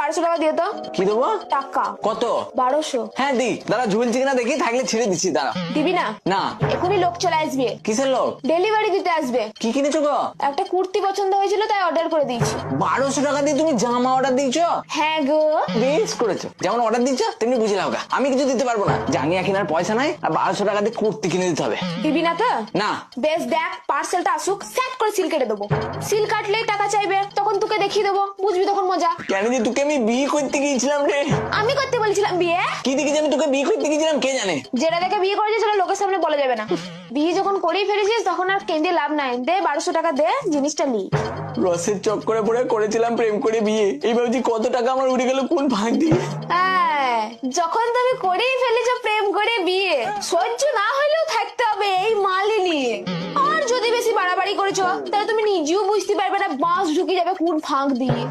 1200 টাকা দিয়ে তো। কি দেবো? টাকা কত? 1200। হ্যাঁ দি, দাঁড়া ঝুলছি কিনা দেখি, থাকলে ছেড়ে দিচ্ছি, দাঁড়া। দিবি না? না। এখনই লোক চলে আসবে। কিসের লোক? ডেলিভারি দিতে আসবে। কি কিনেছো গো? একটা কুর্তি পছন্দ হয়েছিল তাই অর্ডার করে দিয়েছি। 1200 টাকা দিয়ে তুমি জামা অর্ডার দিয়েছো? হ্যাঁ গো। বেশ করেছো, যেমন অর্ডার দিচ্ছ তেমনি বুঝে লাও গা। আমি কিছু দিতে পারবো না, জাঙ্গিয়া কেনার পয়সা নাই, আর 1200 টাকা দিয়ে কুর্তি কিনে দিতে হবে। দিবি না তো? না। বেশ দেখ, পার্সেলটা আসুক, সেট করে সিল কেটে দেবো। সিল কাটলেই টাকা চাইবে, তখন তোকে দেখিয়ে দেবো, বুঝবি তখন মজা। কেন যে তোকে আমি বিয়ে করতে গিয়েছিলাম রে? আমি করতে বলেছিলাম বিয়ে? কি দেখি যে আমি তোকে বিয়ে করতে গিয়েছিলাম কে জানে? যেটা দেখে বিয়ে করেছে সেটা লোকের সামনে বলা যাবে না। বিয়ে যখন করেই ফেলেছিস তখন আর কেঁদে লাভ নাই। দে 1200 টাকা দে, জিনিসটা নি। রসের চক্করে পড়ে করেছিলাম প্রেম করে বিয়ে, এই ভাবছি কত টাকা আমার উড়ে গেল কোন ভাগ দিয়ে। হ্যাঁ, যখন তুমি করেই ফেলেছো প্রেম করে বিয়ে, সহ্য না হলেও থাকতে হবে এই মালি নিয়ে। আর যদি বেশি বাড়াবাড়ি করেছো তাহলে তুমি নিজেও বুঝতে পারবে না বাঁশ ঢুকে যাবে কোন ফাঁক দিয়ে।